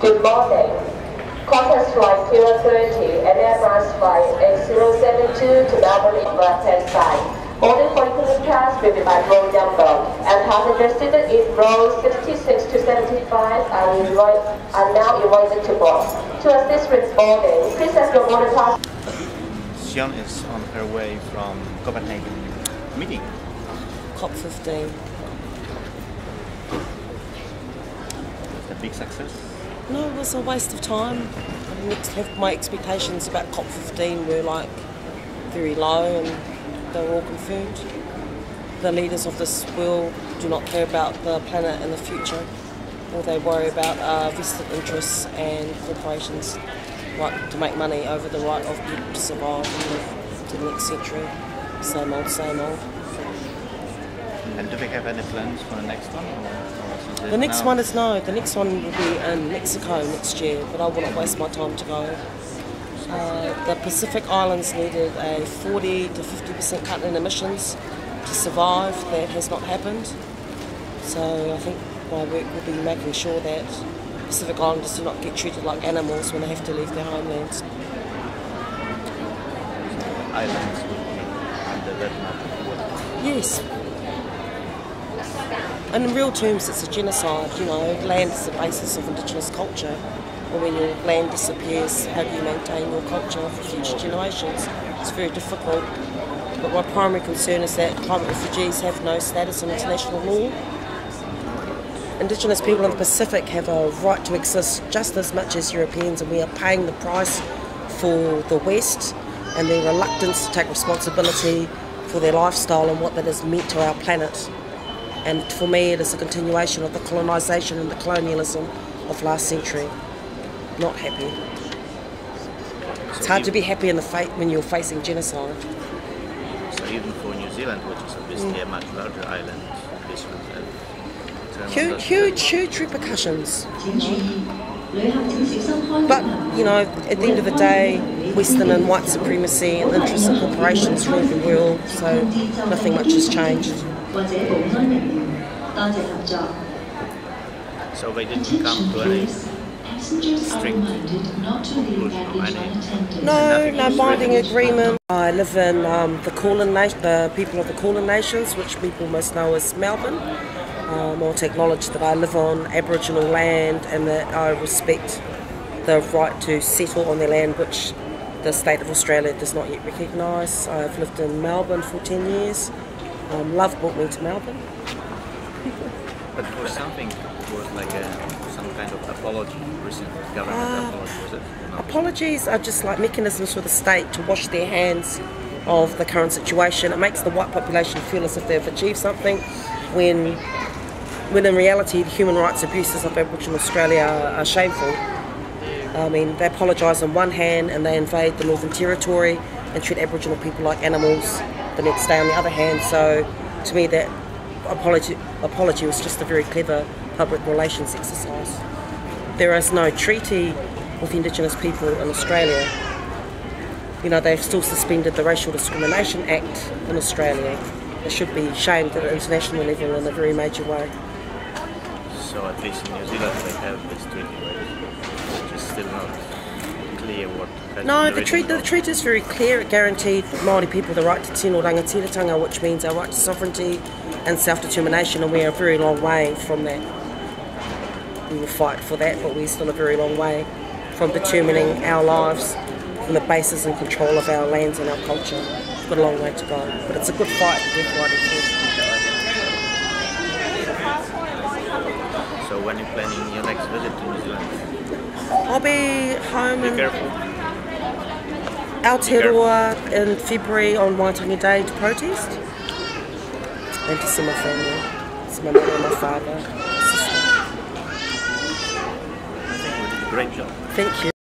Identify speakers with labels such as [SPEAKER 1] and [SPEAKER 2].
[SPEAKER 1] Good morning. Qantas Flight 030 and Airbus Flight X072 to Melbourne in left-hand side. Boarding for economy class will be by row number, and passengers seated in rows 66 to 75 are now invited to board. To assist with boarding, please have your boarding pass.
[SPEAKER 2] Sina is on her way from Copenhagen meeting.
[SPEAKER 3] COP15.
[SPEAKER 2] Was it a big success?
[SPEAKER 3] No, it was a waste of time. My expectations about COP15 were like very low, and they were all confirmed. The leaders of this world do not care about the planet and the future. All they worry about are vested interests and corporations' right to make money over the right of people to survive and live to the next century. Same old, same old.
[SPEAKER 2] And do we have any plans for the next one?
[SPEAKER 3] The next one is no. The next one will be in Mexico next year, but I will not waste my time to go. The Pacific Islands needed a 40 to 50% cut in emissions to survive. That has not happened. So I think my work will be making sure that Pacific Islanders do not get treated like animals when they have to leave their homelands.
[SPEAKER 2] Islands will be under that map.
[SPEAKER 3] Yes. And in real terms, it's a genocide. You know, land is the basis of Indigenous culture. And when your land disappears, how do you maintain your culture for future generations? It's very difficult. But my primary concern is that climate refugees have no status in international law. Indigenous people in the Pacific have a right to exist just as much as Europeans, and we are paying the price for the West and their reluctance to take responsibility for their lifestyle and what that has meant to our planet. And for me, it is a continuation of the colonisation and the colonialism of last century. Not happy. It's hard to be happy in the when you're facing genocide.
[SPEAKER 2] So even for New Zealand, which is obviously a much larger island, this would have
[SPEAKER 3] huge repercussions. But, you know, at the end of the day, Western and white supremacy and the interests of corporations rule the world, so nothing much has changed.
[SPEAKER 2] So they didn't come to any strict conclusion or any...
[SPEAKER 3] No binding agreement. I live in the people of the Kulin Nations, which people most know as Melbourne. I'll acknowledge that I live on Aboriginal land and that I respect the right to settle on their land, which the state of Australia does not yet recognise. I've lived in Melbourne for 10 years. Love brought me to Melbourne.
[SPEAKER 2] But for something, it was like some kind of apology, recent government apology, was it? No.
[SPEAKER 3] Apologies are just like mechanisms for the state to wash their hands of the current situation. It makes the white population feel as if they've achieved something, when in reality the human rights abuses of Aboriginal Australia are shameful. I mean, they apologise on one hand and they invade the Northern Territory and treat Aboriginal people like animals the next day on the other hand. So to me that apology was just a very clever public relations exercise. There is no treaty with Indigenous people in Australia. You know, they've still suspended the Racial Discrimination Act in Australia. They should be shamed at an international level in a very major way.
[SPEAKER 2] So at least in New Zealand they have this treaty, right? Which is still not clear what...
[SPEAKER 3] No, the treaty is very clear. It guaranteed Māori people the right to tino rangatiratanga, which means our right to sovereignty and self-determination, and we are a very long way from that. We will fight for that, but we're still a very long way from determining our lives from the basis and control of our lands and our culture. We've got a long way to go, but it's a good fight we're fighting for.
[SPEAKER 2] So when are you planning your next visit to New Zealand?
[SPEAKER 3] I'll be home in Aotearoa in February on Waitangi Day to protest and to see my family. See my mother and my father, my sister.
[SPEAKER 2] I think you did a great job.
[SPEAKER 3] Thank you.